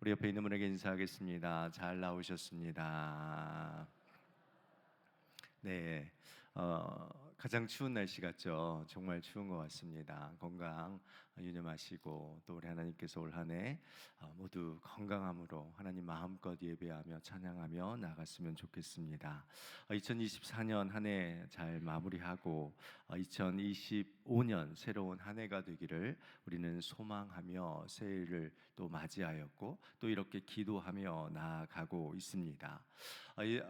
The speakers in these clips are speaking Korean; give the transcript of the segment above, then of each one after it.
우리 옆에 있는 분에게 인사하겠습니다. 잘 나오셨습니다. 네, 가장 추운 날씨 같죠? 정말 추운 것 같습니다. 건강 유념하시고 또 우리 하나님께서 올 한 해 모두 건강함으로 하나님 마음껏 예배하며 찬양하며 나갔으면 좋겠습니다. 2024년 한 해 잘 마무리하고 2025년 새로운 한 해가 되기를 우리는 소망하며 새해를 또 맞이하였고 또 이렇게 기도하며 나아가고 있습니다.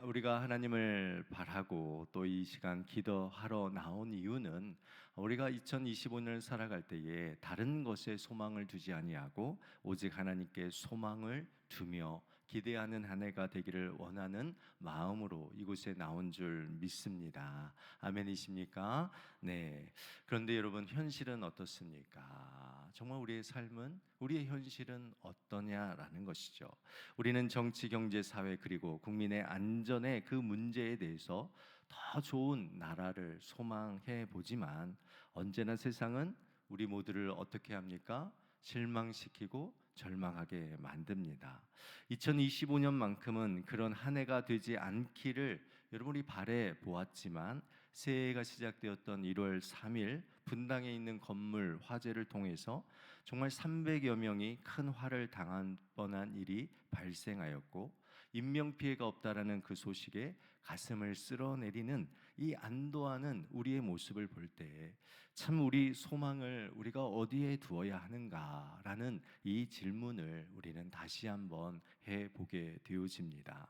우리가 하나님을 바라고 또 이 시간 기도하러 나온 이유는 우리가 2025년을 살아갈 때에 다른 것에 소망을 두지 아니하고 오직 하나님께 소망을 두며 기대하는 한 해가 되기를 원하는 마음으로 이곳에 나온 줄 믿습니다. 아멘이십니까? 네. 그런데 여러분, 현실은 어떻습니까? 정말 우리의 삶은, 우리의 현실은 어떠냐라는 것이죠. 우리는 정치, 경제, 사회 그리고 국민의 안전의 그 문제에 대해서 더 좋은 나라를 소망해 보지만 언제나 세상은 우리 모두를 어떻게 합니까? 실망시키고 절망하게 만듭니다. 2025년만큼은 그런 한 해가 되지 않기를 여러분이 바래 보았지만 새해가 시작되었던 1월 3일 분당에 있는 건물 화재를 통해서 정말 300여 명이 큰 화를 당한 뻔한 일이 발생하였고 인명피해가 없다라는 그 소식에 가슴을 쓸어내리는 이 안도하는 우리의 모습을 볼 때 참 우리 소망을 우리가 어디에 두어야 하는가라는 이 질문을 우리는 다시 한번 해보게 되어집니다.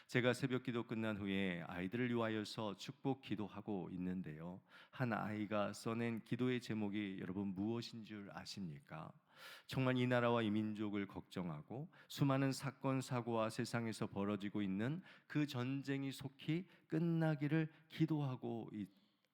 제가 새벽 기도 끝난 후에 아이들을 위하여서 축복 기도하고 있는데요, 한 아이가 써낸 기도의 제목이 여러분 무엇인 줄 아십니까? 정말 이 나라와 이 민족을 걱정하고 수많은 사건 사고와 세상에서 벌어지고 있는 그 전쟁이 속히 끝나기를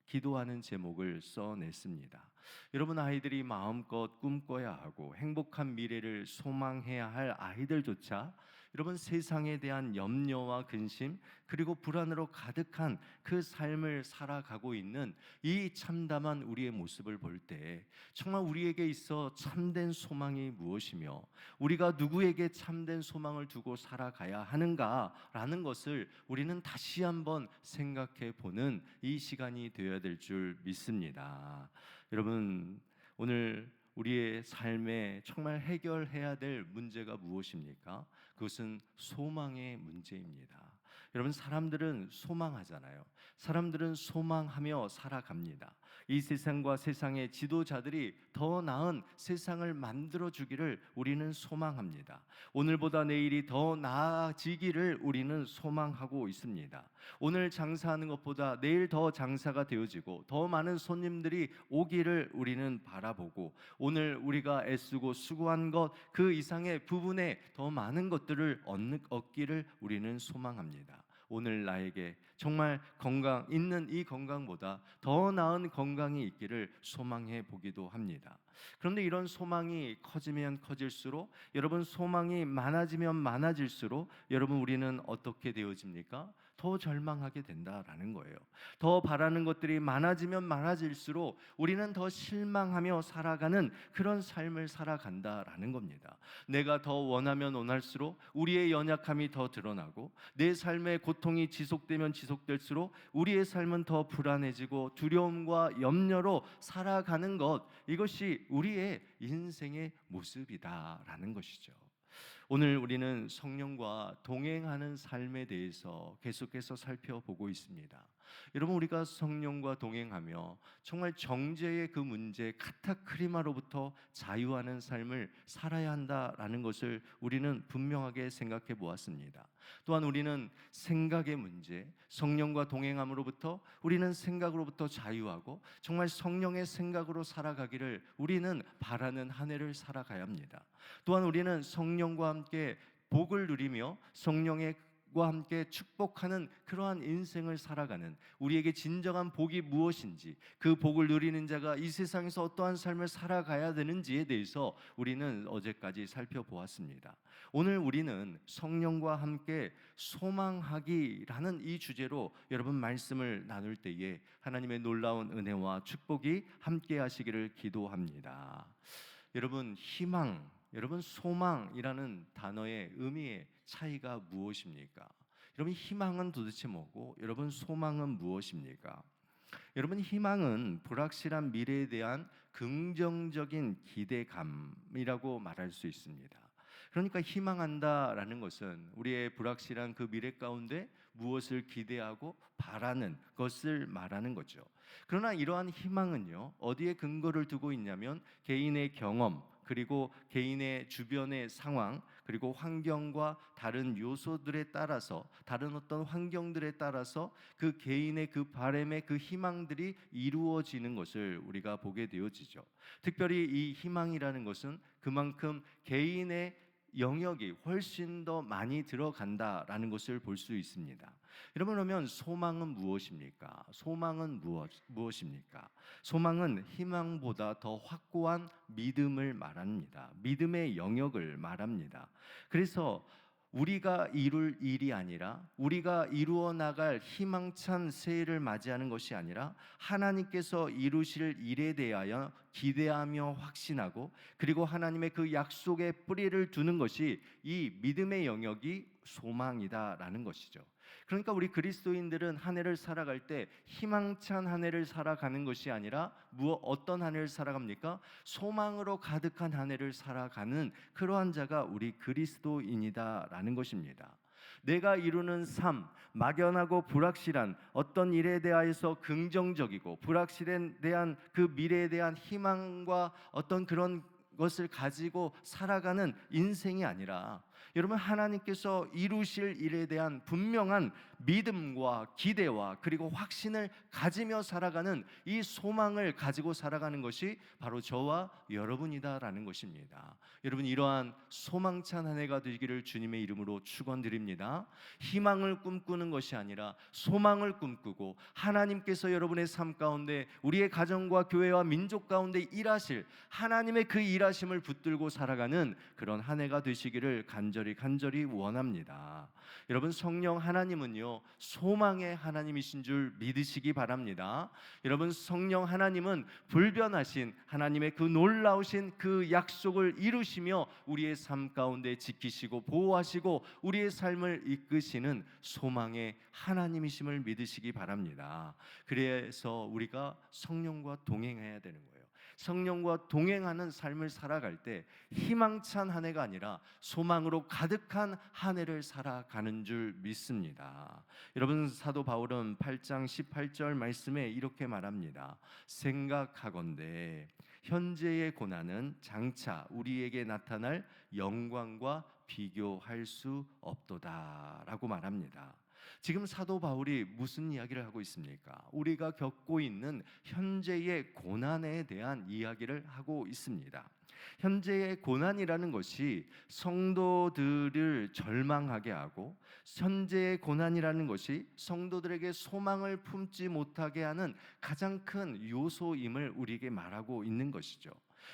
기도하는 제목을 써냈습니다. 여러분, 아이들이 마음껏 꿈꿔야 하고 행복한 미래를 소망해야 할 아이들조차 여러분 세상에 대한 염려와 근심 그리고 불안으로 가득한 그 삶을 살아가고 있는 이 참담한 우리의 모습을 볼 때 정말 우리에게 있어 참된 소망이 무엇이며 우리가 누구에게 참된 소망을 두고 살아가야 하는가라는 것을 우리는 다시 한번 생각해 보는 이 시간이 되어야 될 줄 믿습니다. 여러분, 오늘 우리의 삶에 정말 해결해야 될 문제가 무엇입니까? 그것은 소망의 문제입니다. 여러분, 사람들은 소망하잖아요. 사람들은 소망하며 살아갑니다. 이 세상과 세상의 지도자들이 더 나은 세상을 만들어 주기를 우리는 소망합니다. 오늘보다 내일이 더 나아지기를 우리는 소망하고 있습니다. 오늘 장사하는 것보다 내일 더 장사가 되어지고 더 많은 손님들이 오기를 우리는 바라보고 오늘 우리가 애쓰고 수고한 것 그 이상의 부분에 더 많은 것들을 얻기를 우리는 소망합니다. 오늘 나에게 정말 건강 있는 이 건강보다 더 나은 건강이 있기를 소망해 보기도 합니다. 그런데 이런 소망이 커지면 커질수록 여러분 소망이 많아지면 많아질수록 여러분 우리는 어떻게 되어집니까? 더 절망하게 된다라는 거예요. 더 바라는 것들이 많아지면 많아질수록 우리는 더 실망하며 살아가는 그런 삶을 살아간다라는 겁니다. 내가 더 원하면 원할수록 우리의 연약함이 더 드러나고 내 삶의 고통이 지속되면 지속될수록 우리의 삶은 더 불안해지고 두려움과 염려로 살아가는 것, 이것이 우리의 인생의 모습이다라는 것이죠. 오늘 우리는 성령과 동행하는 삶에 대해서 계속해서 살펴보고 있습니다. 여러분, 우리가 성령과 동행하며 정말 정죄의 그 문제 카타크리마로부터 자유하는 삶을 살아야 한다라는 것을 우리는 분명하게 생각해 보았습니다. 또한 우리는 생각의 문제, 성령과 동행함으로부터 우리는 생각으로부터 자유하고 정말 성령의 생각으로 살아가기를 우리는 바라는 한 해를 살아가야 합니다. 또한 우리는 성령과 함께 복을 누리며 성령의 과 함께 축복하는 그러한 인생을 살아가는 우리에게 진정한 복이 무엇인지 그 복을 누리는 자가 이 세상에서 어떠한 삶을 살아가야 되는지에 대해서 우리는 어제까지 살펴보았습니다. 오늘 우리는 성령과 함께 소망하기라는 이 주제로 여러분 말씀을 나눌 때에 하나님의 놀라운 은혜와 축복이 함께 하시기를 기도합니다. 여러분, 희망, 여러분, 소망이라는 단어의 의미의 차이가 무엇입니까? 여러분, 희망은 도대체 뭐고, 여러분, 소망은 무엇입니까? 여러분, 희망은 불확실한 미래에 대한 긍정적인 기대감이라고 말할 수 있습니다. 그러니까 희망한다라는 것은 우리의 불확실한 그 미래 가운데 무엇을 기대하고 바라는 것을 말하는 거죠. 그러나 이러한 희망은요, 어디에 근거를 두고 있냐면 개인의 경험, 그리고 개인의 주변의 상황, 그리고 환경과 다른 요소들에 따라서, 다른 어떤 환경들에 따라서 그 개인의 그 바람의 그 희망들이 이루어지는 것을 우리가 보게 되어지죠. 특별히 이 희망이라는 것은 그만큼 개인의 영역이 훨씬 더 많이 들어간다라는 것을 볼 수 있습니다. 여러분, 그러면 소망은 무엇입니까? 소망은 무엇입니까? 소망은 희망보다 더 확고한 믿음을 말합니다. 믿음의 영역을 말합니다. 그래서 우리가 이룰 일이 아니라, 우리가 이루어 나갈 희망찬 새해를 맞이하는 것이 아니라 하나님께서 이루실 일에 대하여 기대하며 확신하고, 그리고 하나님의 그 약속에 뿌리를 두는 것이 이 믿음의 영역이 소망이다라는 것이죠. 그러니까 우리 그리스도인들은 한 해를 살아갈 때 희망찬 한 해를 살아가는 것이 아니라 어떤 한 해를 살아갑니까? 소망으로 가득한 한 해를 살아가는 그러한 자가 우리 그리스도인이다라는 것입니다. 내가 이루는 삶, 막연하고 불확실한 어떤 일에 대하여서 긍정적이고 불확실에 대한 그 미래에 대한 희망과 어떤 그런 것을 가지고 살아가는 인생이 아니라, 여러분, 하나님께서 이루실 일에 대한 분명한 믿음과 기대와 그리고 확신을 가지며 살아가는 이 소망을 가지고 살아가는 것이 바로 저와 여러분이다라는 것입니다. 여러분, 이러한 소망찬 한 해가 되기를 주님의 이름으로 축원드립니다. 희망을 꿈꾸는 것이 아니라 소망을 꿈꾸고 하나님께서 여러분의 삶 가운데, 우리의 가정과 교회와 민족 가운데 일하실 하나님의 그 일하심을 붙들고 살아가는 그런 한 해가 되시기를 간절히 원합니다. 여러분, 성령 하나님은요, 소망의 하나님이신 줄 믿으시기 바랍니다. 여러분, 성령 하나님은 불변하신 하나님의 그 놀라우신 그 약속을 이루시며 우리의 삶 가운데 지키시고 보호하시고 우리의 삶을 이끄시는 소망의 하나님이심을 믿으시기 바랍니다. 그래서 우리가 성령과 동행해야 되는 거예요. 성령과 동행하는 삶을 살아갈 때 희망찬 한 해가 아니라 소망으로 가득한 한 해를 살아가는 줄 믿습니다. 여러분, 사도 바울은 8장 18절 말씀에 이렇게 말합니다. 생각하건대 현재의 고난은 장차 우리에게 나타날 영광과 비교할 수 없도다라고 말합니다. 지금 사도 바울이 무슨 이야기를 하고 있습니까? 우리가 겪고 있는 현재의 고난에 대한 이야기를 하고 있습니다. 현재의 고난이라는 것이 성도들을 절망하게 하고, 현재의 고난이라는 것이 성도들에게 소망을 품지 못하게 하는 가장 큰 요소임을 우리에게 말하고 있는 것이죠.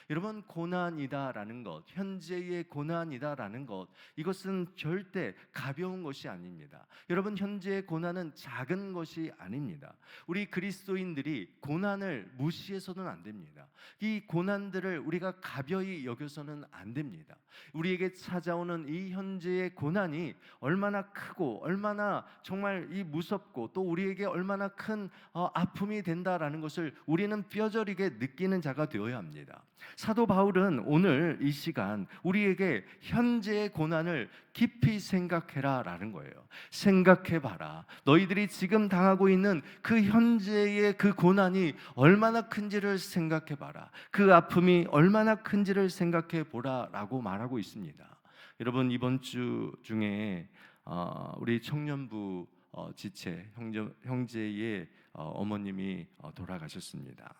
여러분, 고난이다라는 것, 현재의 고난이다라는 것, 이것은 절대 가벼운 것이 아닙니다. 여러분, 현재의 고난은 작은 것이 아닙니다. 우리 그리스도인들이 고난을 무시해서는 안 됩니다. 이 고난들을 우리가 가벼이 여겨서는 안 됩니다. 우리에게 찾아오는 이 현재의 고난이 얼마나 크고 얼마나 정말 이 무섭고 또 우리에게 얼마나 큰 아픔이 된다라는 것을 우리는 뼈저리게 느끼는 자가 되어야 합니다. 사도 바울은 오늘 이 시간 우리에게 현재의 고난을 깊이 생각해라 라는 거예요. 생각해봐라. 너희들이 지금 당하고 있는 그 현재의 그 고난이 얼마나 큰지를 생각해봐라. 그 아픔이 얼마나 큰지를 생각해보라 라고 말하고 있습니다. 여러분, 이번 주 중에 우리 청년부 지체 형제의 어머님이 돌아가셨습니다.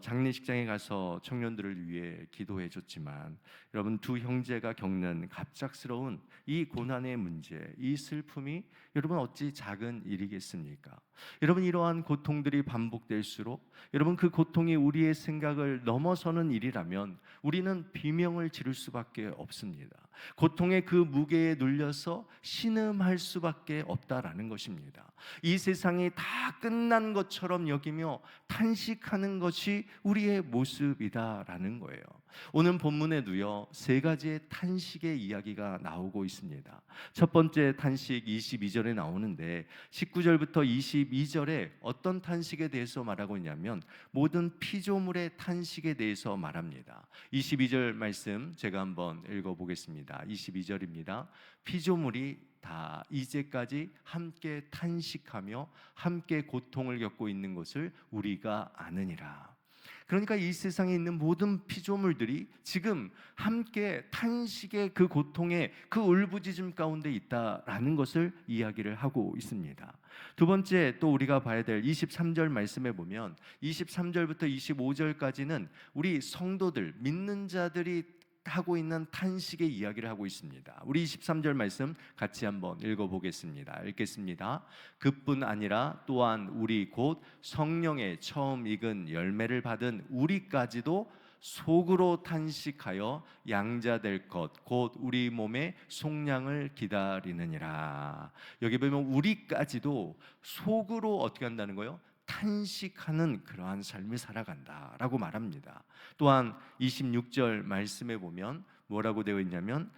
장례식장에 가서 청년들을 위해 기도해 줬지만, 여러분, 두 형제가 겪는 갑작스러운 이 고난의 문제, 이 슬픔이 여러분 어찌 작은 일이겠습니까? 여러분, 이러한 고통들이 반복될수록 여러분 그 고통이 우리의 생각을 넘어서는 일이라면 우리는 비명을 지를 수밖에 없습니다. 고통의 그 무게에 눌려서 신음할 수밖에 없다라는 것입니다. 이 세상이 다 끝난 것처럼 여기며 탄식하는 것이 우리의 모습이다라는 거예요. 오늘 본문에도요, 세 가지의 탄식의 이야기가 나오고 있습니다. 첫 번째 탄식 22절에 나오는데 19절부터 22절에 어떤 탄식에 대해서 말하고 있냐면 모든 피조물의 탄식에 대해서 말합니다. 22절 말씀 제가 한번 읽어보겠습니다. 22절입니다. 피조물이 다 이제까지 함께 탄식하며 함께 고통을 겪고 있는 것을 우리가 아느니라. 그러니까 이 세상에 있는 모든 피조물들이 지금 함께 탄식의 그 고통의 그 울부짖음 가운데 있다라는 것을 이야기를 하고 있습니다. 두 번째 또 우리가 봐야 될 23절 말씀에 보면 23절부터 25절까지는 우리 성도들, 믿는 자들이 하고 있는 탄식의 이야기를 하고 있습니다. 우리 23절 말씀 같이 한번 읽어보겠습니다. 읽겠습니다. 그뿐 아니라 또한 우리 곧 성령의 처음 익은 열매를 받은 우리까지도 속으로 탄식하여 양자될 것 곧 우리 몸의 속량을 기다리느니라. 여기 보면 우리까지도 속으로 어떻게 한다는 거예요? 탄식하는 그러한 삶을 살아간다라고 말합니다. 또한 26절 말씀에 보면 뭐라고 되어 있냐면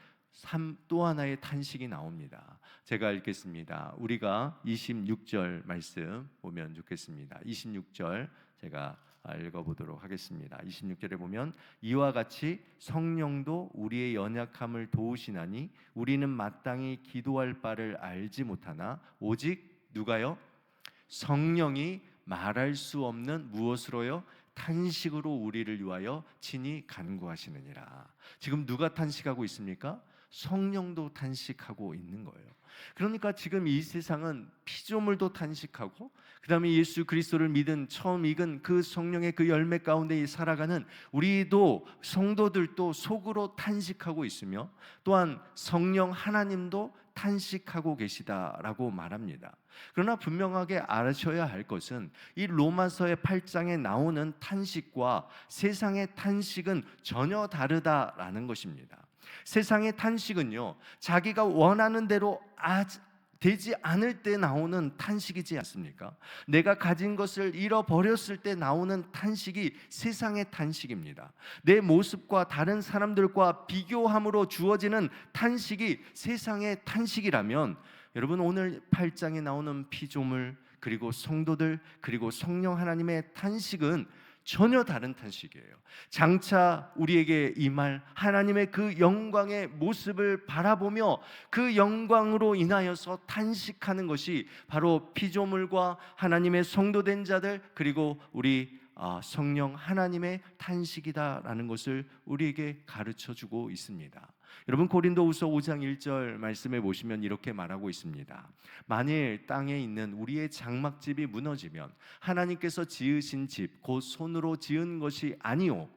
또 하나의 탄식이 나옵니다. 제가 읽겠습니다. 우리가 26절 말씀 보면 좋겠습니다. 26절 제가 읽어보도록 하겠습니다. 26절에 보면 이와 같이 성령도 우리의 연약함을 도우시나니 우리는 마땅히 기도할 바를 알지 못하나 오직 누가요? 성령이 말할 수 없는 무엇으로요? 탄식으로 우리를 위하여 친히 간구하시느니라. 지금 누가 탄식하고 있습니까? 성령도 탄식하고 있는 거예요. 그러니까 지금 이 세상은 피조물도 탄식하고 그 다음에 예수 그리스도를 믿은 처음 익은 그 성령의 그 열매 가운데 살아가는 우리도 성도들도 속으로 탄식하고 있으며 또한 성령 하나님도 탄식하고 계시다라고 말합니다. 그러나 분명하게 아셔야 할 것은 이 로마서의 8장에 나오는 탄식과 세상의 탄식은 전혀 다르다라는 것입니다. 세상의 탄식은요, 자기가 원하는 대로 되지 않을 때 나오는 탄식이지 않습니까? 내가 가진 것을 잃어버렸을 때 나오는 탄식이 세상의 탄식입니다. 내 모습과 다른 사람들과 비교함으로 주어지는 탄식이 세상의 탄식이라면 여러분 오늘 8장에 나오는 피조물 그리고 성도들 그리고 성령 하나님의 탄식은 전혀 다른 탄식이에요. 장차 우리에게 임할 하나님의 그 영광의 모습을 바라보며 그 영광으로 인하여서 탄식하는 것이 바로 피조물과 하나님의 성도된 자들 그리고 우리 성령 하나님의 탄식이다라는 것을 우리에게 가르쳐주고 있습니다. 여러분 고린도후서 5장 1절 말씀에 보시면 이렇게 말하고 있습니다. 만일 땅에 있는 우리의 장막집이 무너지면 하나님께서 지으신 집 곧 손으로 지은 것이 아니오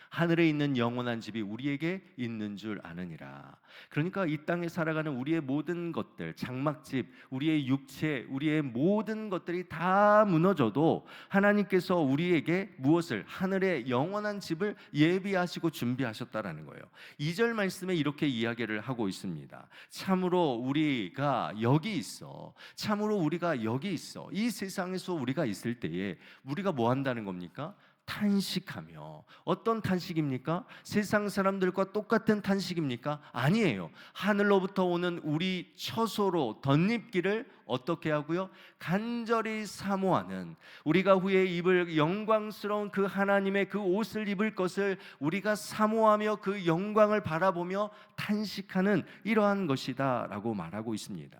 하늘에 있는 영원한 집이 우리에게 있는 줄 아느니라. 그러니까 이 땅에 살아가는 우리의 모든 것들, 장막집, 우리의 육체, 우리의 모든 것들이 다 무너져도 하나님께서 우리에게 무엇을? 하늘의 영원한 집을 예비하시고 준비하셨다라는 거예요. 2절 말씀에 이렇게 이야기를 하고 있습니다. 참으로 우리가 여기 있어. 참으로 우리가 여기 있어. 이 세상에서 우리가 있을 때에 우리가 뭐 한다는 겁니까? 탄식하며. 어떤 탄식입니까? 세상 사람들과 똑같은 탄식입니까? 아니에요. 하늘로부터 오는 우리 처소로 덧입기를 어떻게 하고요? 간절히 사모하는, 우리가 후에 입을 영광스러운 그 하나님의 그 옷을 입을 것을 우리가 사모하며 그 영광을 바라보며 탄식하는 이러한 것이다 라고 말하고 있습니다.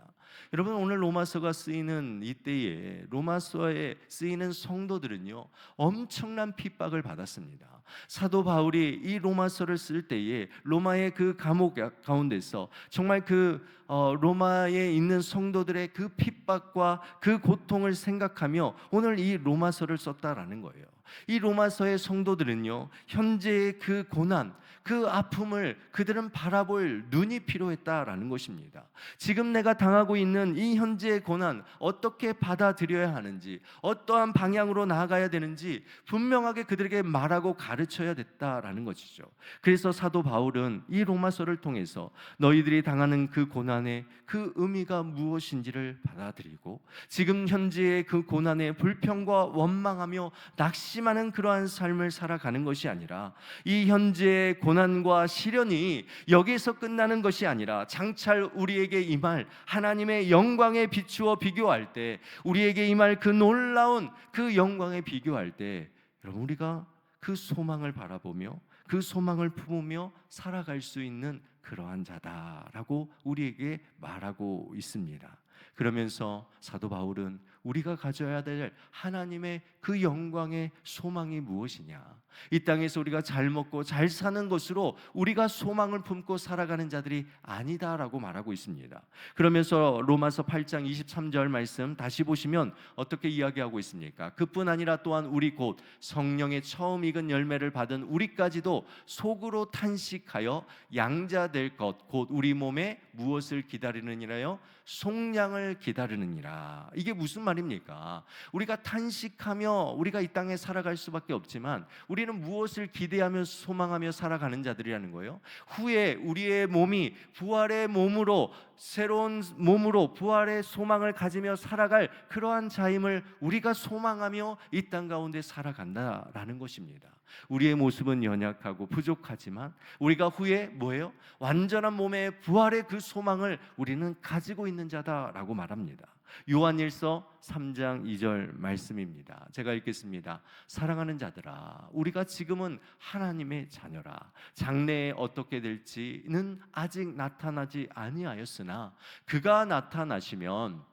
여러분 오늘 로마서가 쓰이는 이때에 로마서에 쓰이는 성도들은요 엄청난 핍박을 받았습니다. 사도 바울이 이 로마서를 쓸 때에 로마의 그 감옥 가운데서 정말 그 로마에 있는 성도들의 그 핍박과 그 고통을 생각하며 오늘 이 로마서를 썼다라는 거예요. 이 로마서의 성도들은요 현재의 그 고난 그 아픔을 그들은 바라볼 눈이 필요했다라는 것입니다. 지금 내가 당하고 있는 이 현재의 고난 어떻게 받아들여야 하는지, 어떠한 방향으로 나아가야 되는지 분명하게 그들에게 말하고 가르쳐야 됐다라는 것이죠. 그래서 사도 바울은 이 로마서를 통해서 너희들이 당하는 그 고난의 그 의미가 무엇인지를 받아들이고 지금 현재의 그 고난에 불평과 원망하며 낙심하는 그러한 삶을 살아가는 것이 아니라 이 현재의 고난과 시련이 여기에서 끝나는 것이 아니라 장찰 우리에게 임할 하나님의 영광에 비추어 비교할 때, 우리에게 임할 그 놀라운 그 영광에 비교할 때 여러분 우리가 그 소망을 바라보며 그 소망을 품으며 살아갈 수 있는 그러한 자다라고 우리에게 말하고 있습니다. 그러면서 사도 바울은 우리가 가져야 될 하나님의 그 영광의 소망이 무엇이냐, 이 땅에서 우리가 잘 먹고 잘 사는 것으로 우리가 소망을 품고 살아가는 자들이 아니다라고 말하고 있습니다. 그러면서 로마서 8장 23절 말씀 다시 보시면 어떻게 이야기하고 있습니까? 그뿐 아니라 또한 우리 곧 성령의 처음 익은 열매를 받은 우리까지도 속으로 탄식하여 양자될 것 곧 우리 몸에 무엇을 기다리느니라요? 속량을 기다리느니라. 이게 무슨 말입니까? 우리가 탄식하며 우리가 이 땅에 살아갈 수밖에 없지만 우리는 무엇을 기대하며 소망하며 살아가는 자들이라는 거예요. 후에 우리의 몸이 부활의 몸으로, 새로운 몸으로 부활의 소망을 가지며 살아갈 그러한 자임을 우리가 소망하며 이 땅 가운데 살아간다라는 것입니다. 우리의 모습은 연약하고 부족하지만 우리가 후에 뭐예요? 완전한 몸의 부활의 그 소망을 우리는 가지고 있는 자다라고 말합니다. 요한일서 3장 2절 말씀입니다. 제가 읽겠습니다. 사랑하는 자들아, 우리가 지금은 하나님의 자녀라. 장래에 어떻게 될지는 아직 나타나지 아니하였으나 그가 나타나시면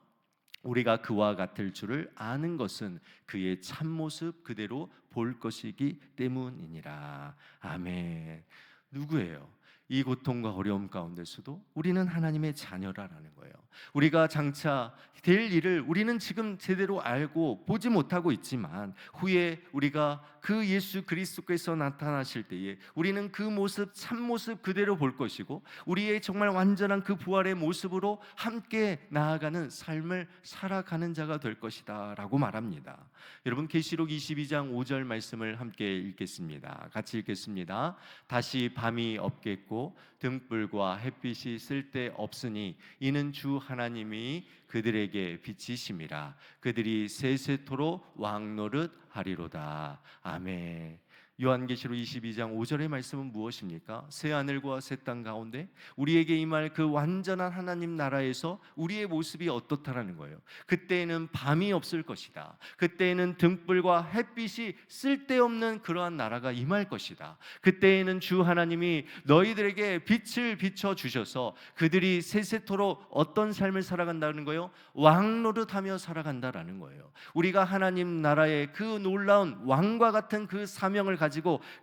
우리가 그와 같을 줄을 아는 것은 그의 참모습 그대로 볼 것이기 때문이니라. 아멘. 누구예요? 이 고통과 어려움 가운데서도 우리는 하나님의 자녀라는 거예요. 우리가 장차 될 일을 우리는 지금 제대로 알고 보지 못하고 있지만 후에 우리가 그 예수 그리스도께서 나타나실 때에 우리는 그 모습, 참모습 그대로 볼 것이고 우리의 정말 완전한 그 부활의 모습으로 함께 나아가는 삶을 살아가는 자가 될 것이다 라고 말합니다. 여러분 계시록 22장 5절 말씀을 함께 읽겠습니다. 같이 읽겠습니다. 다시 밤이 없겠고 등불과 햇빛이 쓸데없으니 이는 주 하나님이 그들에게 빛이심이라. 그들이 세세토록 왕노릇 하리로다. 아멘. 요한계시록 22장 5절의 말씀은 무엇입니까? 새 하늘과 새 땅 가운데 우리에게 임할 그 완전한 하나님 나라에서 우리의 모습이 어떻다라는 거예요. 그때에는 밤이 없을 것이다. 그때에는 등불과 햇빛이 쓸데없는 그러한 나라가 임할 것이다. 그때에는 주 하나님이 너희들에게 빛을 비춰 주셔서 그들이 세세토록 어떤 삶을 살아간다는 거예요? 왕노릇하며 살아간다라는 거예요. 우리가 하나님 나라의 그 놀라운 왕과 같은 그 사명을 가지고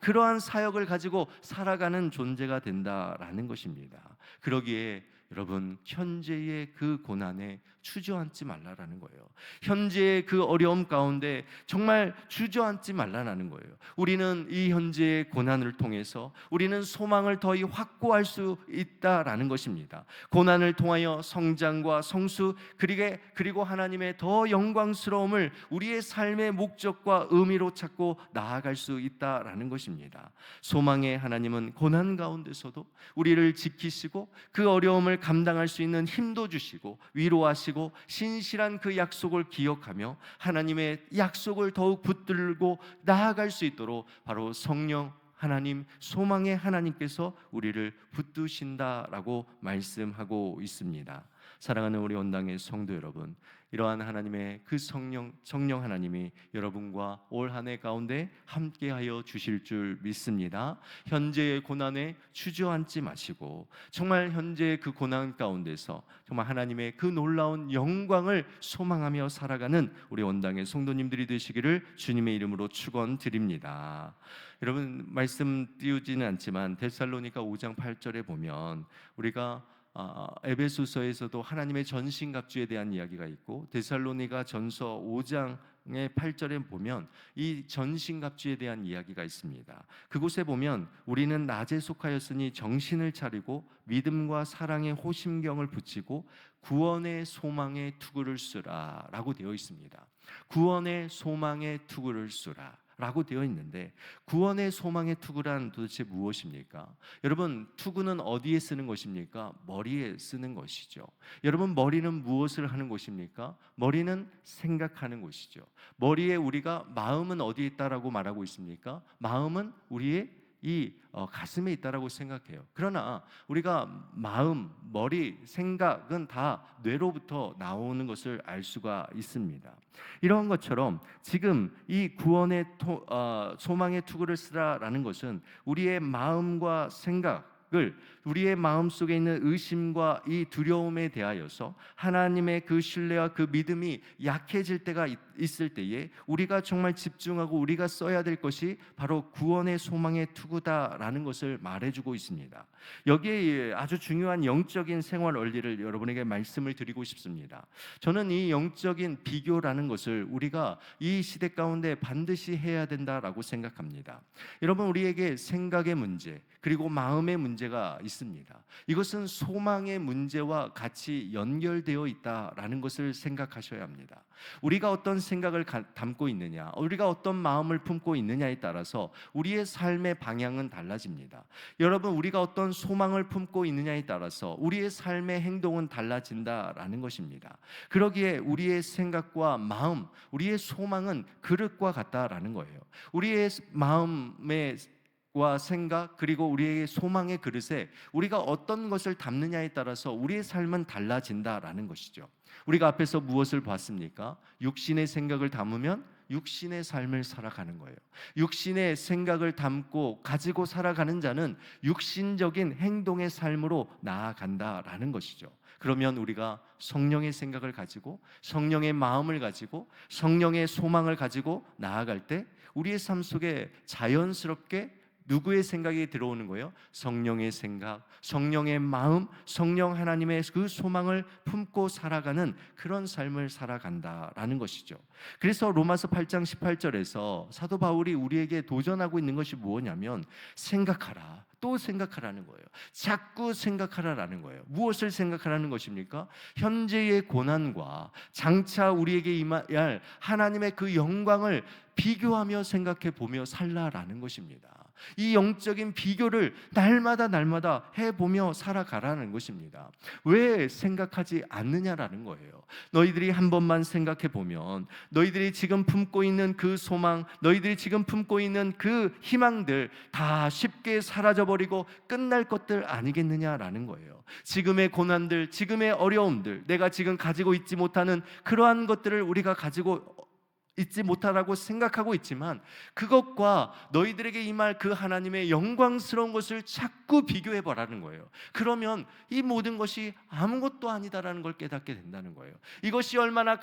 그러한 사역을 가지고 살아가는 존재가 된다라는 것입니다. 그러기에 여러분 현재의 그 고난에 주저앉지 말라라는 거예요. 현재의 그 어려움 가운데 정말 주저앉지 말라라는 거예요. 우리는 이 현재의 고난을 통해서 우리는 소망을 더히 확고할 수 있다라는 것입니다. 고난을 통하여 성장과 성수 그리고 하나님의 더 영광스러움을 우리의 삶의 목적과 의미로 찾고 나아갈 수 있다라는 것입니다. 소망의 하나님은 고난 가운데서도 우리를 지키시고 그 어려움을 감당할 수 있는 힘도 주시고 위로하시고 신실한 그 약속을 기억하며 하나님의 약속을 더욱 붙들고 나아갈 수 있도록 바로 성령 하나님, 소망의 하나님께서 우리를 붙드신다라고 말씀하고 있습니다. 사랑하는 우리 온당의 성도 여러분, 이러한 하나님의 그 성령 하나님이 여러분과 올 한 해 가운데 함께하여 주실 줄 믿습니다. 현재의 고난에 주저앉지 마시고 정말 현재의 그 고난 가운데서 정말 하나님의 그 놀라운 영광을 소망하며 살아가는 우리 온당의 성도님들이 되시기를 주님의 이름으로 축원드립니다. 여러분 말씀 띄우지는 않지만 데살로니가 5장 8절에 보면 우리가 에베소서에서도 하나님의 전신갑주에 대한 이야기가 있고 데살로니가 전서 5장의 8절에 보면 이 전신갑주에 대한 이야기가 있습니다. 그곳에 보면 우리는 낮에 속하였으니 정신을 차리고 믿음과 사랑의 호심경을 붙이고 구원의 소망의 투구를 쓰라 라고 되어 있습니다. 구원의 소망의 투구를 쓰라 라고 되어 있는데, 구원의 소망의 투구란 도대체 무엇입니까? 여러분, 투구는 어디에 쓰는 것입니까? 머리에 쓰는 것이죠. 여러분, 머리는 무엇을 하는 곳입니까? 머리는 생각하는 곳이죠. 머리에 우리가 마음은 어디에 있다라고 말하고 있습니까? 마음은 우리의 가슴에 있다라고 생각해요. 그러나 우리가 마음, 머리, 생각은 다 뇌로부터 나오는 것을 알 수가 있습니다. 이런 것처럼 지금 이 구원의 소망의 투구를 쓰라라는 것은 우리의 마음과 생각을, 우리의 마음속에 있는 의심과 이 두려움에 대하여서 하나님의 그 신뢰와 그 믿음이 약해질 때가 있을 때에 우리가 정말 집중하고 우리가 써야 될 것이 바로 구원의 소망의 투구다라는 것을 말해주고 있습니다. 여기에 아주 중요한 영적인 생활 원리를 여러분에게 말씀을 드리고 싶습니다. 저는 이 영적인 비교라는 것을 우리가 이 시대 가운데 반드시 해야 된다라고 생각합니다. 여러분, 우리에게 생각의 문제 그리고 마음의 문제가 있습니다. 이것은 소망의 문제와 같이 연결되어 있다라는 것을 생각하셔야 합니다. 우리가 어떤 생각을 담고 있느냐, 우리가 어떤 마음을 품고 있느냐에 따라서 우리의 삶의 방향은 달라집니다. 여러분, 우리가 어떤 소망을 품고 있느냐에 따라서 우리의 삶의 행동은 달라진다라는 것입니다. 그러기에 우리의 생각과 마음, 우리의 소망은 그릇과 같다라는 거예요. 우리의 마음의 와 생각 그리고 우리의 소망의 그릇에 우리가 어떤 것을 담느냐에 따라서 우리의 삶은 달라진다라는 것이죠. 우리가 앞에서 무엇을 봤습니까? 육신의 생각을 담으면 육신의 삶을 살아가는 거예요. 육신의 생각을 담고 가지고 살아가는 자는 육신적인 행동의 삶으로 나아간다라는 것이죠. 그러면 우리가 성령의 생각을 가지고 성령의 마음을 가지고 성령의 소망을 가지고 나아갈 때 우리의 삶 속에 자연스럽게 누구의 생각이 들어오는 거예요? 성령의 생각, 성령의 마음, 성령 하나님의 그 소망을 품고 살아가는 그런 삶을 살아간다라는 것이죠. 그래서 로마서 8장 18절에서 사도 바울이 우리에게 도전하고 있는 것이 무엇이냐면 생각하라, 또 생각하라는 거예요. 자꾸 생각하라라는 거예요. 무엇을 생각하라는 것입니까? 현재의 고난과 장차 우리에게 임할 하나님의 그 영광을 비교하며 생각해 보며 살라라는 것입니다. 이 영적인 비교를 날마다 해보며 살아가라는 것입니다. 왜 생각하지 않느냐라는 거예요. 너희들이 한 번만 생각해 보면 너희들이 지금 품고 있는 그 소망, 너희들이 지금 품고 있는 그 희망들 다 쉽게 사라져버리고 끝날 것들 아니겠느냐라는 거예요. 지금의 고난들, 지금의 어려움들, 내가 지금 가지고 있지 못하는 그러한 것들을 우리가 가지고 있지 못하라고 생각하고 있지만 그것과 너희들에게 임할 그 하나님의 영광스러운 것을 자꾸 비교해 보라는 거예요. 그러면 이 모든 것이 아무것도 아니다라는 걸 깨닫게 된다는 거예요. 이것이 얼마나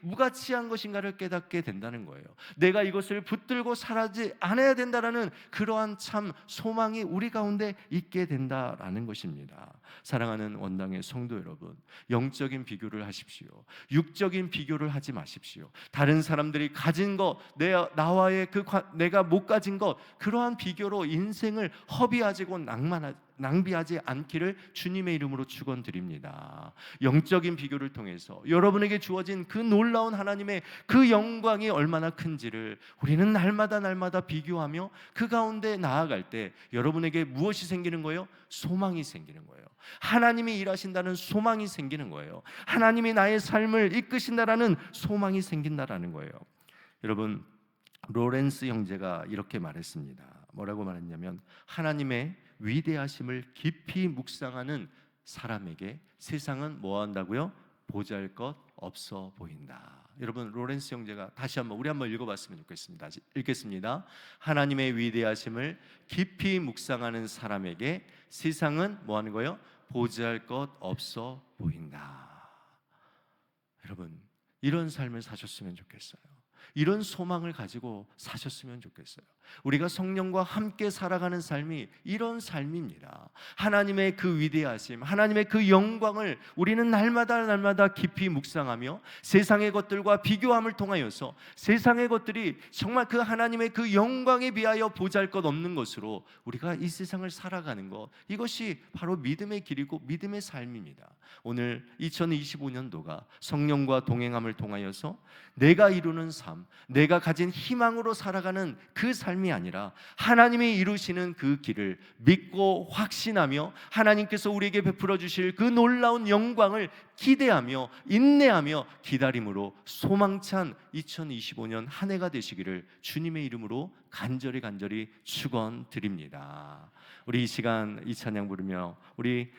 무가치한 것인가를 깨닫게 된다는 거예요. 내가 이것을 붙들고 살지 않아야 된다라는 그러한 참 소망이 우리 가운데 있게 된다라는 것입니다. 사랑하는 원당의 성도 여러분, 영적인 비교를 하십시오. 육적인 비교를 하지 마십시오. 다른 사람들이 가진 것, 나와의 내가 못 가진 것, 그러한 비교로 인생을 허비하지고 낭비하지 않기를 주님의 이름으로 축원드립니다. 영적인 비교를 통해서 여러분에게 주어진 그 놀라운 하나님의 그 영광이 얼마나 큰지를 우리는 날마다 비교하며 그 가운데 나아갈 때 여러분에게 무엇이 생기는 거예요? 소망이 생기는 거예요. 하나님이 일하신다는 소망이 생기는 거예요. 하나님이 나의 삶을 이끄신다라는 소망이 생긴다라는 거예요. 여러분, 로렌스 형제가 이렇게 말했습니다. 뭐라고 말했냐면, 하나님의 위대하심을 깊이 묵상하는 사람에게 세상은 뭐 한다고요? 보잘것 없어 보인다. 여러분, 로렌스 형제가 다시 한번 우리 한번 읽어봤으면 좋겠습니다. 읽겠습니다. 하나님의 위대하심을 깊이 묵상하는 사람에게 세상은 뭐 하는 거예요? 보잘것 없어 보인다. 여러분, 이런 삶을 사셨으면 좋겠어요. 이런 소망을 가지고 사셨으면 좋겠어요. 우리가 성령과 함께 살아가는 삶이 이런 삶입니다. 하나님의 그 위대하심, 하나님의 그 영광을 우리는 날마다 깊이 묵상하며 세상의 것들과 비교함을 통하여서 세상의 것들이 정말 그 하나님의 그 영광에 비하여 보잘것없는 것으로 우리가 이 세상을 살아가는 것, 이것이 바로 믿음의 길이고 믿음의 삶입니다. 오늘 2025년도가 성령과 동행함을 통하여서 내가 이루는 삶, 내가 가진 희망으로 살아가는 그 삶이 아니라 하나님이 이루시는 그 길을 믿고 확신하며 하나님께서 우리에게 베풀어 주실 그 놀라운 영광을 기대하며 인내하며 기다림으로 소망찬 2025년 한 해가 되시기를 주님의 이름으로 간절히 축원드립니다. 우리 이 시간 이 찬양 부르며 우리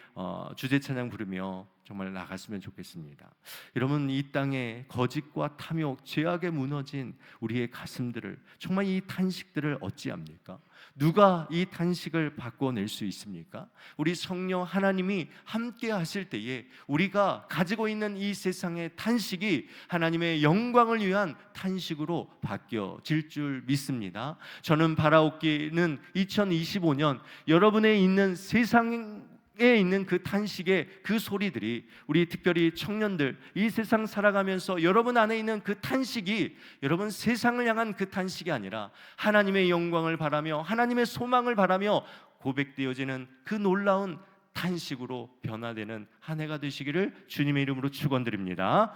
주제 찬양 부르며 정말 나갔으면 좋겠습니다. 여러분, 이 땅에 거짓과 탐욕, 죄악에 무너진 우리의 가슴들을, 정말 이 탄식들을 어찌합니까? 누가 이 탄식을 바꿔낼 수 있습니까? 우리 성령 하나님이 함께 하실 때에 우리가 가지고 있는 이 세상의 탄식이 하나님의 영광을 위한 탄식으로 바뀌어질 줄 믿습니다. 저는 바라옵기는 2025년 여러분의 있는 세상에 있는 그 탄식의 그 소리들이, 우리 특별히 청년들 이 세상 살아가면서 여러분 안에 있는 그 탄식이 여러분 세상을 향한 그 탄식이 아니라 하나님의 영광을 바라며 하나님의 소망을 바라며 고백되어지는 그 놀라운 탄식으로 변화되는 한 해가 되시기를 주님의 이름으로 축원드립니다.